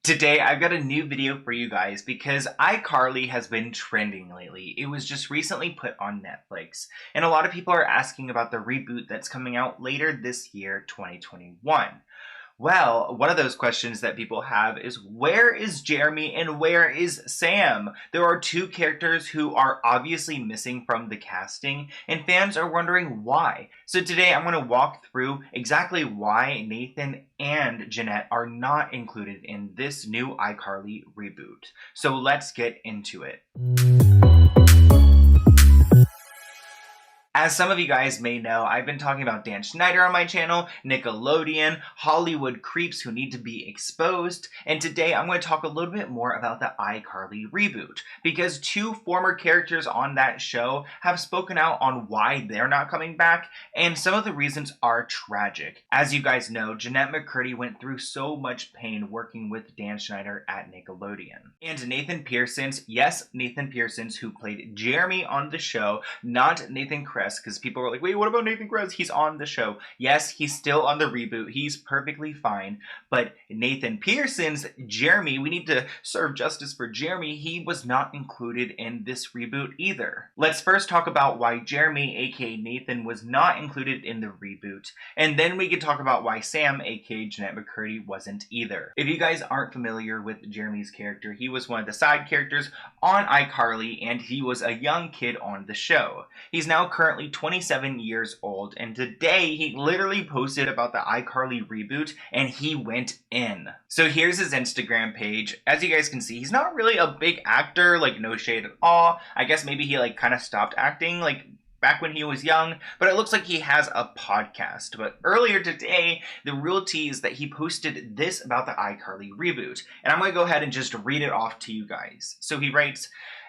Today, I've got a new video for you guys because iCarly has been trending lately. It was just recently put on Netflix, and a lot of people are asking about the reboot that's coming out later this year, 2021. Well, one of those questions that people have is, where is Jeremy and where is Sam? There are two characters who are obviously missing from the casting, and fans are wondering why. So today I'm going to walk through exactly why Nathan and Jennette are not included in this new iCarly reboot. So let's get into it. As some of you guys may know, I've been talking about Dan Schneider on my channel, Nickelodeon, Hollywood creeps who need to be exposed, and today I'm going to talk a little bit more about the iCarly reboot, because two former characters on that show have spoken out on why they're not coming back, and some of the reasons are tragic. As you guys know, Jennette McCurdy went through so much pain working with Dan Schneider at Nickelodeon. And Nathan Pearson's, yes, Nathan Pearson's, who played Jeremy on the show, not Nathan Kress, because people were like, wait, what about Nathan Kress? He's on the show. Yes, he's still on the reboot. He's perfectly fine. But Nathan Pearson's Jeremy, we need to serve justice for Jeremy. He was not included in this reboot either. Let's first talk about why Jeremy, aka Nathan, was not included in the reboot. And then we could talk about why Sam, aka Jennette McCurdy, wasn't either. If you guys aren't familiar with Jeremy's character, he was one of the side characters on iCarly, and he was a young kid on the show. He's now currently 27 years old, and today he literally posted about the iCarly reboot and he went in. So here's his Instagram page. As you guys can see, he's not really a big actor, like no shade at all. I guess maybe he like kind of stopped acting like back when he was young, but it looks like he has a podcast. But earlier today, the real tea is that he posted this about the iCarly reboot, and I'm going to go ahead and just read it off to you guys. So he writes,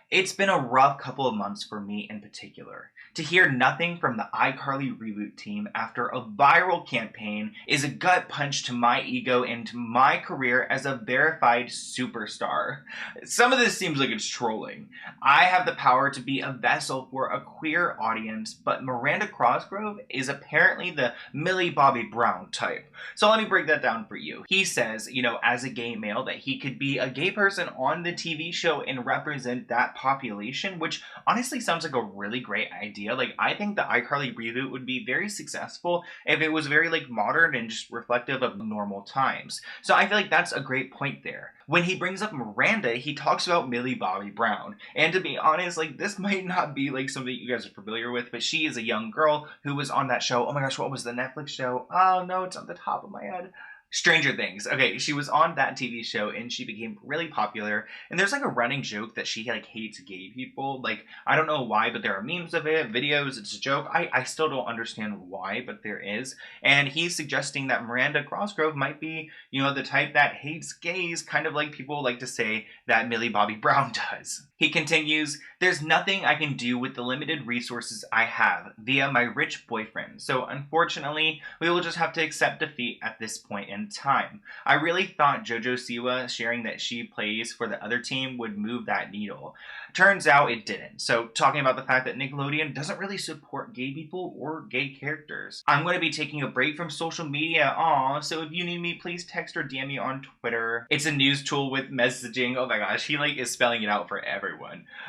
"It's been a rough couple of months for me in particular. To hear nothing from the iCarly reboot team after a viral campaign is a gut punch to my ego and to my career as a verified superstar." Some of this seems like it's trolling. "I have the power to be a vessel for a queer audience, but Miranda Cosgrove is apparently the Millie Bobby Brown type." So let me break that down for you. He says, you know, as a gay male, that he could be a gay person on the TV show and represent that population, which honestly sounds like a really great idea. Like, I think the iCarly reboot would be very successful if it was very like modern and just reflective of normal times. So I feel like that's a great point there. When he brings up Miranda, he talks about Millie Bobby Brown. And to be honest, like, this might not be like something you guys are familiar with, but she is a young girl who was on that show. Oh my gosh, what was the Netflix show? Oh no, it's on the top of my head. Stranger Things. Okay, she was on that TV show and she became really popular. And there's like a running joke that she like hates gay people. Like, I don't know why, but there are memes of it, videos, it's a joke. I still don't understand why, but there is. And he's suggesting that Miranda Cosgrove might be, you know, the type that hates gays, kind of like people like to say that Millie Bobby Brown does. He continues, "There's nothing I can do with the limited resources I have via my rich boyfriend. So unfortunately, we will just have to accept defeat at this point in time. I really thought JoJo Siwa sharing that she plays for the other team would move that needle. Turns out it didn't." So talking about the fact that Nickelodeon doesn't really support gay people or gay characters. "I'm going to be taking a break from social media, so if you need me, please text or DM me on Twitter." It's a news tool with messaging. Oh my gosh, he like is spelling it out for everyone.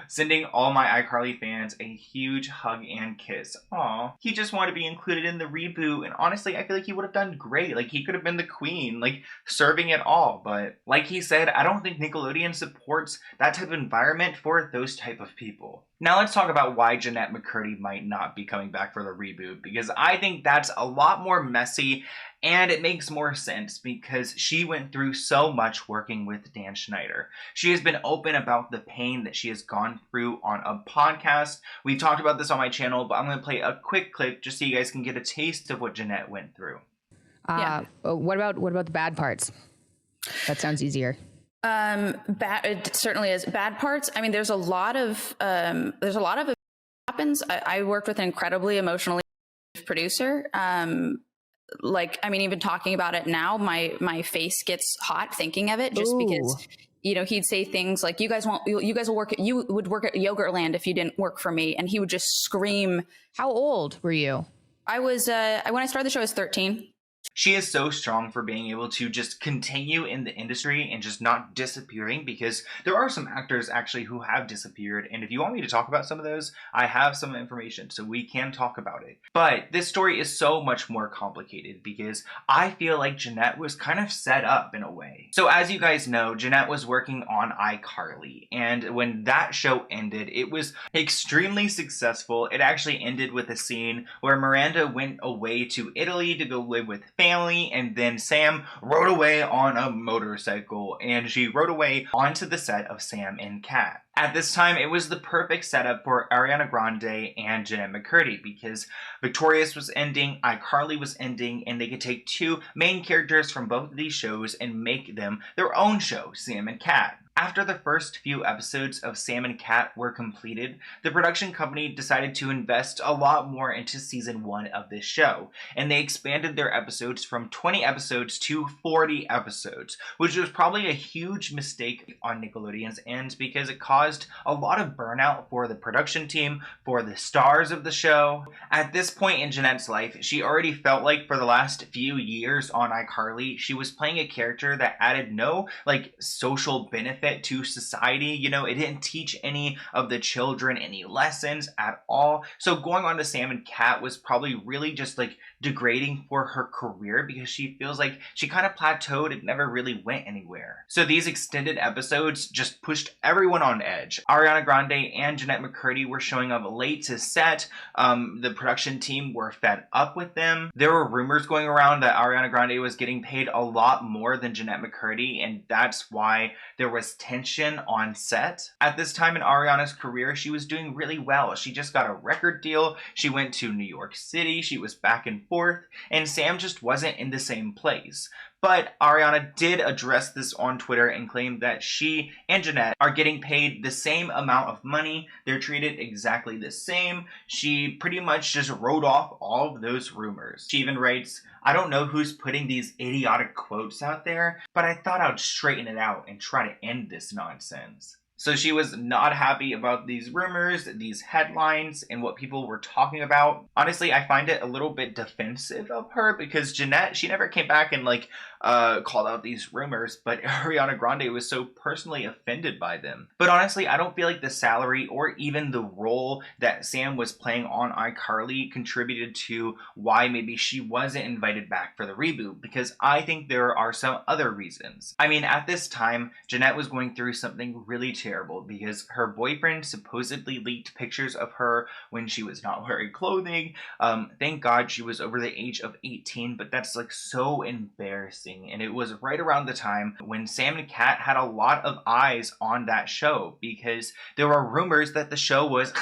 "Sending all my iCarly fans a huge hug and kiss. Aw." He just wanted to be included in the reboot, and honestly, I feel like he would have done great. Like, he could have been the queen, like serving it all. But like he said, I don't think Nickelodeon supports that type of environment for those type of people. Now let's talk about why Jennette McCurdy might not be coming back for the reboot, because I think that's a lot more messy and it makes more sense because she went through so much working with Dan Schneider. She has been open about the pain that she has gone through on a podcast. We've talked about this on my channel, but I'm going to play a quick clip just so you guys can get a taste of what Jennette went through. What about the bad parts? That sounds easier. It certainly is. Bad parts. I mean, there's a lot of happens. I worked with an incredibly emotionally producer. Like, I mean, even talking about it now, my face gets hot thinking of it, just because, you know, he'd say things like, you guys will work you would work at Yogurtland if you didn't work for me. And he would just scream. How old were you? I was, when I started the show, I was 13. She is so strong for being able to just continue in the industry and just not disappearing, because there are some actors actually who have disappeared. And if you want me to talk about some of those, I have some information, so we can talk about it. But this story is so much more complicated because I feel like Jennette was kind of set up in a way. So as you guys know, Jennette was working on iCarly, and when that show ended, it was extremely successful. It actually ended with a scene where Miranda went away to Italy to go live with family, and then Sam rode away on a motorcycle, and she rode away onto the set of Sam and Cat. At this time, it was the perfect setup for Ariana Grande and Jennette McCurdy, because Victorious was ending, iCarly was ending, and they could take two main characters from both of these shows and make them their own show, Sam and Cat. After the first few episodes of Sam and Cat were completed, the production company decided to invest a lot more into season 1 of this show, and they expanded their episodes from 20 episodes to 40 episodes, which was probably a huge mistake on Nickelodeon's end because it caused a lot of burnout for the production team, for the stars of the show. At this point in Jennette's life, she already felt like for the last few years on iCarly, she was playing a character that added no social benefit to society. It didn't teach any of the children any lessons at all. So going on to Sam and Cat was probably really just degrading for her career, because she feels like she kind of plateaued and never really went anywhere. So these extended episodes just pushed everyone on edge. Ariana Grande and Jennette McCurdy were showing up late to set. The production team were fed up with them. There were rumors going around that Ariana Grande was getting paid a lot more than Jennette McCurdy, and that's why there was tension on set. At this time in Ariana's career, she was doing really well. She just got a record deal. She went to New York City. She was back and forth, and Sam just wasn't in the same place. But Ariana did address this on Twitter and claimed that she and Jennette are getting paid the same amount of money. They're treated exactly the same. She pretty much just wrote off all of those rumors. She even writes, "I don't know who's putting these idiotic quotes out there, but I thought I'd straighten it out and try to end this nonsense." So she was not happy about these rumors, these headlines, and what people were talking about. Honestly, I find it a little bit defensive of her, because Jennette, she never came back and called out these rumors, but Ariana Grande was so personally offended by them. But honestly, I don't feel like the salary or even the role that Sam was playing on iCarly contributed to why maybe she wasn't invited back for the reboot, because I think there are some other reasons. I mean, at this time, Jennette was going through something really terrible, because her boyfriend supposedly leaked pictures of her when she was not wearing clothing. Thank God she was over the age of 18, but that's so embarrassing. And it was right around the time when Sam and Cat had a lot of eyes on that show, because there were rumors that the show was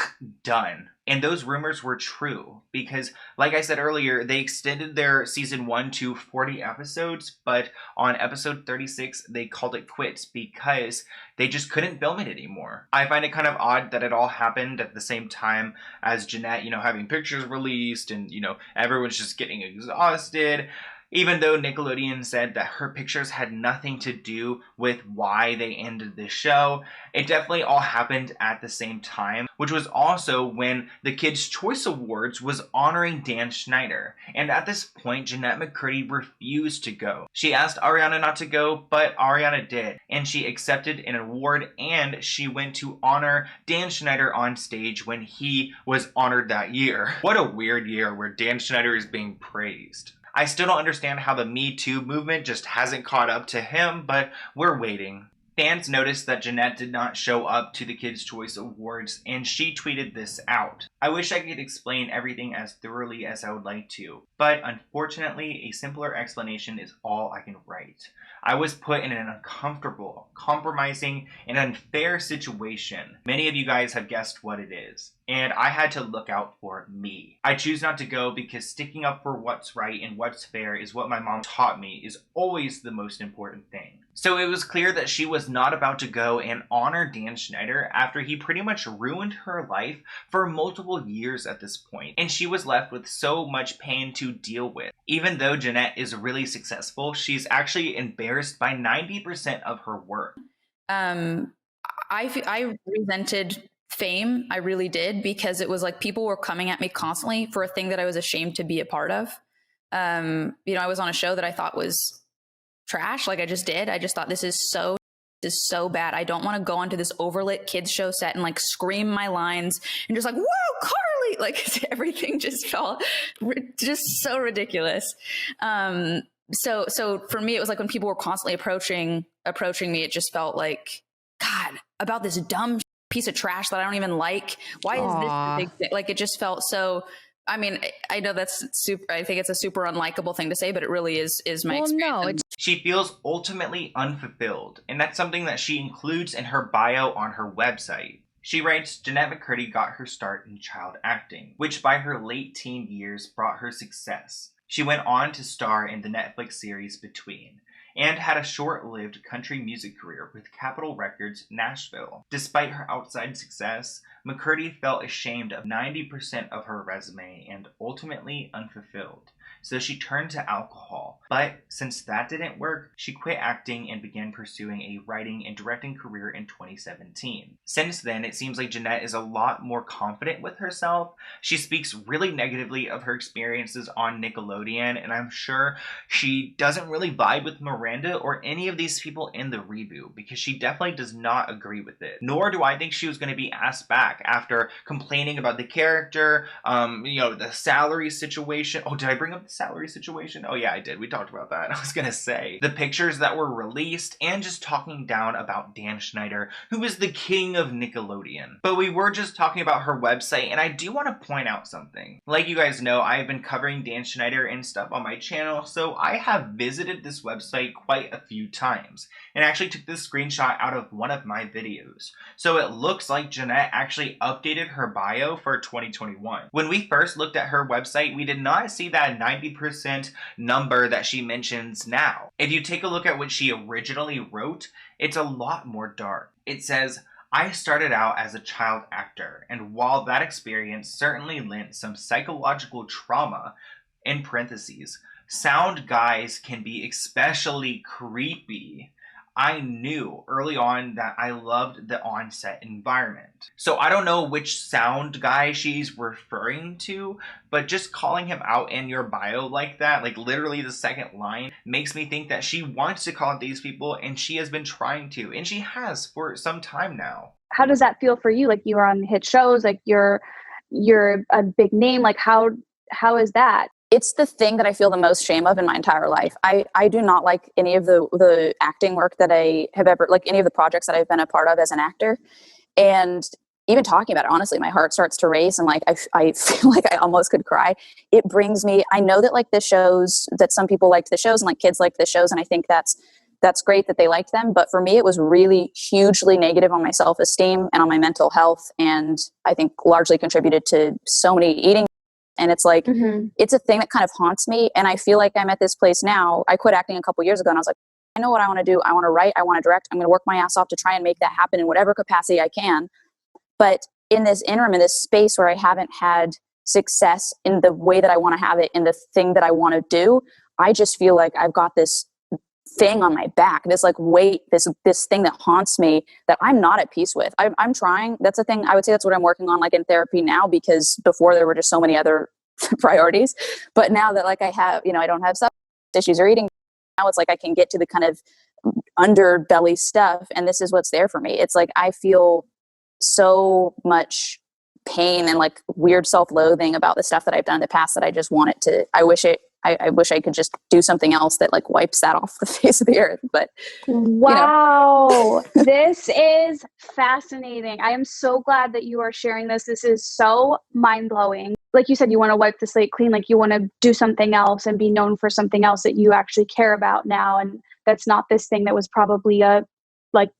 done. And those rumors were true, because like I said earlier, they extended their season 1 to 40 episodes, but on episode 36, they called it quits because they just couldn't film it anymore. I find it kind of odd that it all happened at the same time as Jennette, having pictures released, and, everyone's just getting exhausted. Even though Nickelodeon said that her pictures had nothing to do with why they ended the show, it definitely all happened at the same time, which was also when the Kids' Choice Awards was honoring Dan Schneider. And at this point, Jennette McCurdy refused to go. She asked Ariana not to go, but Ariana did, and she accepted an award, and she went to honor Dan Schneider on stage when he was honored that year. What a weird year where Dan Schneider is being praised. I still don't understand how the Me Too movement just hasn't caught up to him, but we're waiting. Fans noticed that Jennette did not show up to the Kids' Choice Awards, and she tweeted this out. I wish I could explain everything as thoroughly as I would like to, but unfortunately, a simpler explanation is all I can write. I was put in an uncomfortable, compromising, and unfair situation. Many of you guys have guessed what it is, and I had to look out for me. I choose not to go because sticking up for what's right and what's fair is what my mom taught me is always the most important thing. So it was clear that she was not about to go and honor Dan Schneider after he pretty much ruined her life for multiple years at this point, and she was left with so much pain to deal with. Even though Jennette is really successful, she's actually embarrassed by 90% of her work. I resented fame. I really did, because it was like people were coming at me constantly for a thing that I was ashamed to be a part of. You know, I was on a show that I thought was trash. Like I just thought this is so bad. I don't want to go onto this overlit kids show set and like scream my lines and just like, whoa, Carly, like everything just felt just so ridiculous. So for me, it was like when people were constantly approaching me, it just felt like, God, about this dumb piece of trash that I don't even like. Why is this the big thing? Like, it just felt so, I mean, I know that's super, I think it's a super unlikable thing to say, but it really is my experience. She feels ultimately unfulfilled, and that's something that she includes in her bio on her website. She writes, Jennette McCurdy got her start in child acting, which by her late teen years brought her success. She went on to star in the Netflix series Between, and had a short-lived country music career with Capitol Records Nashville. Despite her outside success, McCurdy felt ashamed of 90% of her resume and ultimately unfulfilled. So she turned to alcohol. But since that didn't work, she quit acting and began pursuing a writing and directing career in 2017. Since then, it seems like Jennette is a lot more confident with herself. She speaks really negatively of her experiences on Nickelodeon, and I'm sure she doesn't really vibe with Miranda or any of these people in the reboot, because she definitely does not agree with it. Nor do I think she was going to be asked back after complaining about the character, the salary situation. Oh, did I bring up the salary situation? Oh yeah, I did. We talked about that. I was gonna say the pictures that were released and just talking down about Dan Schneider, who is the king of Nickelodeon. But we were just talking about her website, and I do want to point out something. Like you guys know, I've been covering Dan Schneider and stuff on my channel, so I have visited this website quite a few times and actually took this screenshot out of one of my videos. So it looks like Jennette actually updated her bio for 2021. When we first looked at her website, we did not see that 90% number that she mentions now. If you take a look at what she originally wrote, it's a lot more dark. It says, I started out as a child actor, and while that experience certainly lent some psychological trauma, in parentheses, sound guys can be especially creepy. I knew early on that I loved the on-set environment. So I don't know which sound guy she's referring to, but just calling him out in your bio like that, like literally the second line, makes me think that she wants to call out these people, and she has been trying to, and she has for some time now. How does that feel for you? Like, you are on hit shows, like you're a big name. Like, how is that? It's the thing that I feel the most shame of in my entire life. I do not like any of the acting work that I have ever, like any of the projects that I've been a part of as an actor. And even talking about it, honestly, my heart starts to race, and like, I feel like I almost could cry. It brings me, I know that like the shows, that some people liked the shows and like kids liked the shows. And I think that's great that they liked them. But for me, it was really hugely negative on my self-esteem and on my mental health. And I think largely contributed to so many eating. And it's like, It's a thing that kind of haunts me. And I feel like I'm at this place now. I quit acting a couple years ago, and I was like, I know what I want to do. I want to write. I want to direct. I'm going to work my ass off to try and make that happen in whatever capacity I can. But in this interim, in this space where I haven't had success in the way that I want to have it, in the thing that I want to do, I just feel like I've got this thing on my back, this like weight, this thing that haunts me that I'm not at peace with. I'm trying. That's the thing. I would say that's what I'm working on, like in therapy now, because before there were just so many other priorities. But now that like I have, I don't have substance issues or eating, now it's like I can get to the kind of underbelly stuff, and this is what's there for me. It's like I feel so much pain and like weird self-loathing about the stuff that I've done in the past that I just want it to, I wish I could just do something else that like wipes that off the face of the earth. But wow, this is fascinating. I am so glad that you are sharing this. This is so mind-blowing. Like you said, you want to wipe the slate clean, like you want to do something else and be known for something else that you actually care about now. And that's not this thing that was probably a like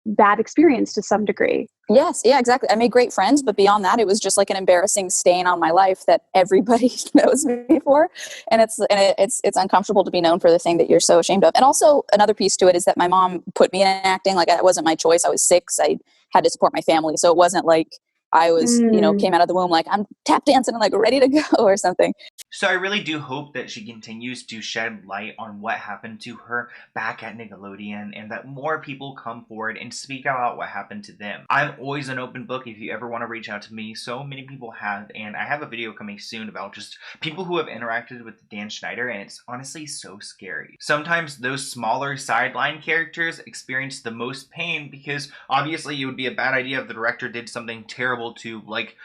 bad experience to some degree. Yes. Yeah, exactly. I made great friends, but beyond that, it was just like an embarrassing stain on my life that everybody knows me for. And it's uncomfortable to be known for the thing that you're so ashamed of. And also another piece to it is that my mom put me in acting. Like, it wasn't my choice. I was 6. I had to support my family. So it wasn't like I was, you know, came out of the womb like, I'm tap dancing and like ready to go or something. So I really do hope that she continues to shed light on what happened to her back at Nickelodeon, and that more people come forward and speak about what happened to them. I'm always an open book if you ever want to reach out to me. So many people have, and I have a video coming soon about just people who have interacted with Dan Schneider, and it's honestly so scary. Sometimes those smaller sideline characters experience the most pain, because obviously it would be a bad idea if the director did something terrible to, like,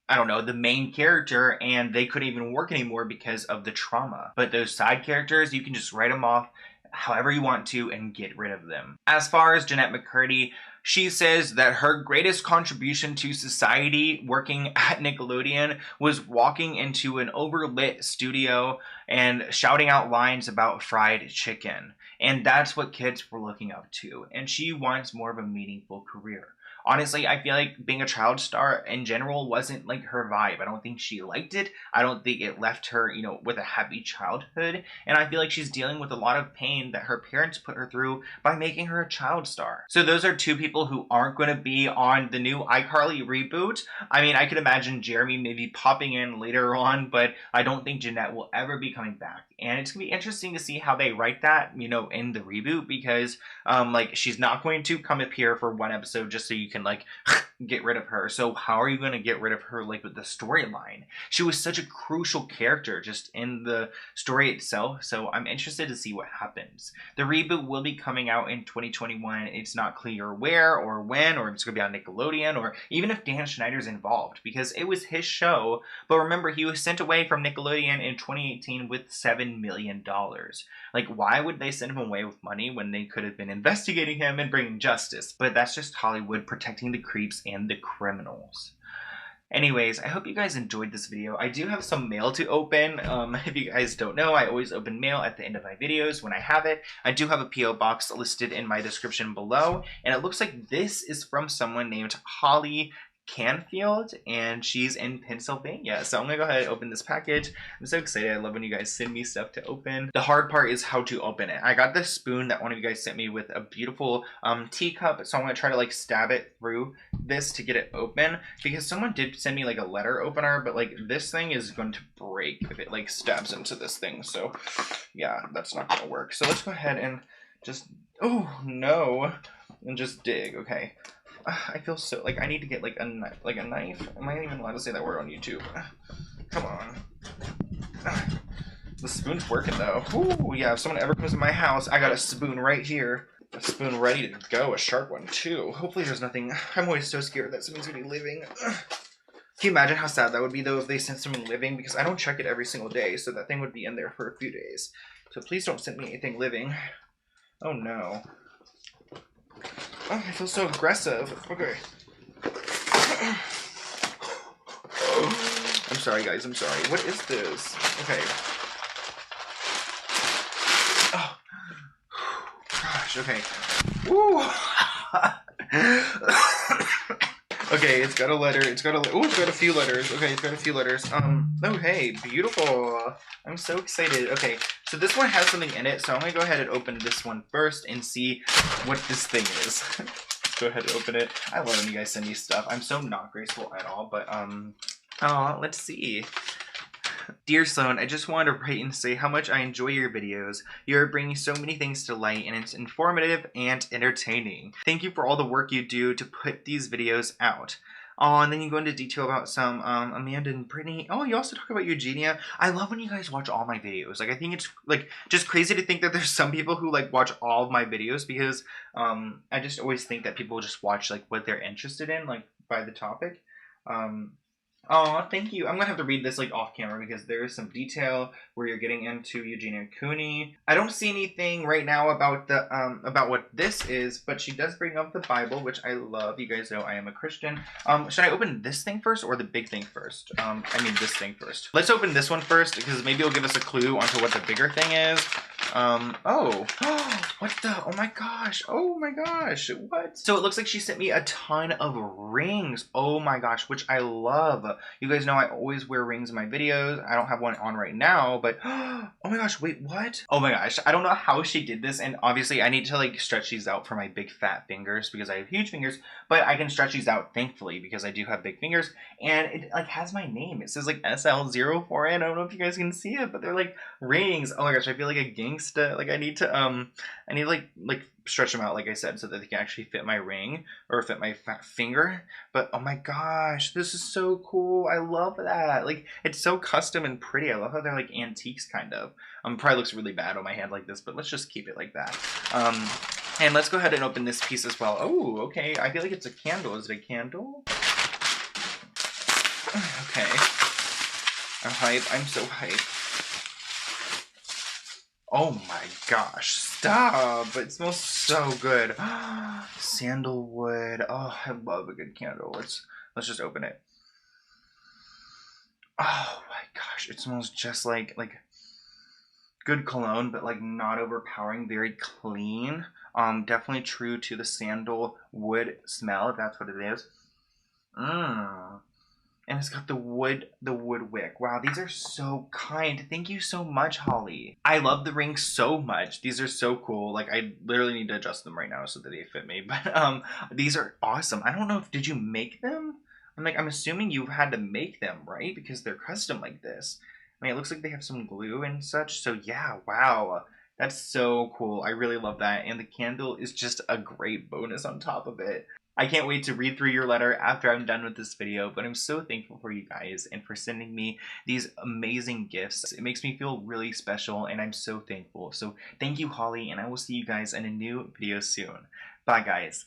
I don't know, the main character, and they couldn't even work anymore because of the trauma. But those side characters, you can just write them off however you want to and get rid of them. As far as Jennette McCurdy, she says that her greatest contribution to society working at Nickelodeon was walking into an overlit studio and shouting out lines about fried chicken. And that's what kids were looking up to. And she wants more of a meaningful career. Honestly, I feel like being a child star in general wasn't like her vibe. I don't think she liked it. I don't think it left her, you know, with a happy childhood. And I feel like she's dealing with a lot of pain that her parents put her through by making her a child star. So those are two people who aren't going to be on the new iCarly reboot. I mean, I could imagine Jeremy maybe popping in later on, but I don't think Jennette will ever be coming back. And it's going to be interesting to see how they write that, you know, in the reboot, because like, she's not going to come up here for one episode just so you can like get rid of her. So how are you going to get rid of her, like, with the storyline? She was such a crucial character just in the story itself. So I'm interested to see what happens. The reboot will be coming out in 2021. It's not clear where or when, or it's going to be on Nickelodeon, or even if Dan Schneider's involved, because it was his show. But remember, he was sent away from Nickelodeon in 2018 with $7 million. Like, why would they send him away with money when they could have been investigating him and bringing justice? But that's just Hollywood protecting the creeps and the criminals. Anyways, I hope you guys enjoyed this video. I do have some mail to open. If you guys don't know, I always open mail at the end of my videos when I have it. I do have a P.O. box listed in my description below, and it looks like this is from someone named Holly Canfield, and she's in Pennsylvania. So I'm gonna go ahead and open this package. I'm so excited. I love when you guys send me stuff to open. The hard part is how to open it. I got this spoon that one of you guys sent me with a beautiful teacup, so I'm gonna try to like stab it through this to get it open, because someone did send me like a letter opener, but like this thing is going to break if it like stabs into this thing. So yeah, that's not gonna work. So let's go ahead and just, oh no, and just dig. Okay. I feel so, like, I need to get, like, a knife. Am I even allowed to say that word on YouTube? Come on. The spoon's working, though. Ooh, yeah, if someone ever comes to my house, I got a spoon right here. A spoon ready to go, a sharp one, too. Hopefully there's nothing. I'm always so scared that something's gonna be living. Can you imagine how sad that would be, though, if they sent something living? Because I don't check it every single day, so that thing would be in there for a few days. So please don't send me anything living. Oh, no. Oh, I feel so aggressive. Okay. I'm sorry, guys. I'm sorry. What is this? Okay. Oh. Gosh, okay. Woo. Okay, it's got a letter. It's got a few letters. Okay, it's got a few letters. Oh, hey, beautiful. I'm so excited. Okay, so this one has something in it, so I'm gonna go ahead and open this one first and see what this thing is. Go ahead and open it. I love when you guys send me stuff. I'm so not graceful at all, but, oh, let's see. Dear Sloan, I just wanted to write and say how much I enjoy your videos. You're bringing so many things to light, and it's informative and entertaining. Thank you for all the work you do to put these videos out. Oh, and then you go into detail about some Amanda and Brittany. Oh, you also talk about Eugenia. I love when you guys watch all my videos. Like, I think it's like just crazy to think that there's some people who like watch all of my videos, because I just always think that people just watch like what they're interested in, like by the topic. Oh, thank you. I'm gonna have to read this like off camera, because there is some detail where you're getting into Eugenia Cooney. I don't see anything right now about the about what this is, but she does bring up the Bible, which I love. You guys know I am a Christian. Should I open this thing first or the big thing first? I mean this thing first. Let's open this one first, because maybe it'll give us a clue onto what the bigger thing is. Oh, what the, oh my gosh, what? So it looks like she sent me a ton of rings, oh my gosh, which I love. You guys know I always wear rings in my videos. I don't have one on right now, but oh my gosh, wait, what? Oh my gosh, I don't know how she did this, and obviously I need to like stretch these out for my big fat fingers because I have huge fingers, but I can stretch these out thankfully because I do have big fingers, and it like has my name. It says like SL04N. I don't know if you guys can see it, but they're like rings. Oh my gosh, I feel like a gangsta. Like I need to like stretch them out, like I said, so that they can actually fit my ring or fit my fat finger. But oh my gosh, this is so cool. I love that. Like it's so custom and pretty. I love how they're like antiques kind of. Probably looks really bad on my hand like this, but let's just keep it like that. And let's go ahead and open this piece as well. Oh, okay. I feel like it's a candle. Is it a candle? Okay. I'm hype. I'm so hype. Oh my gosh, stop! It smells so good. Sandalwood. Oh, I love a good candle. Let's just open it. Oh my gosh, it smells just like good cologne, but like not overpowering, very clean. Definitely true to the sandalwood smell, if that's what it is. And it's got the wood wick. Wow, these are so kind. Thank you so much, Holly. I love the rings so much. These are so cool. Like I literally need to adjust them right now so that they fit me. But these are awesome. I don't know if did you make them? I'm assuming you had to make them, right? Because they're custom like this. I mean, it looks like they have some glue and such. So yeah, wow. That's so cool. I really love that. And the candle is just a great bonus on top of it. I can't wait to read through your letter after I'm done with this video, but I'm so thankful for you guys and for sending me these amazing gifts. It makes me feel really special and I'm so thankful. So thank you, Holly, and I will see you guys in a new video soon. Bye, guys.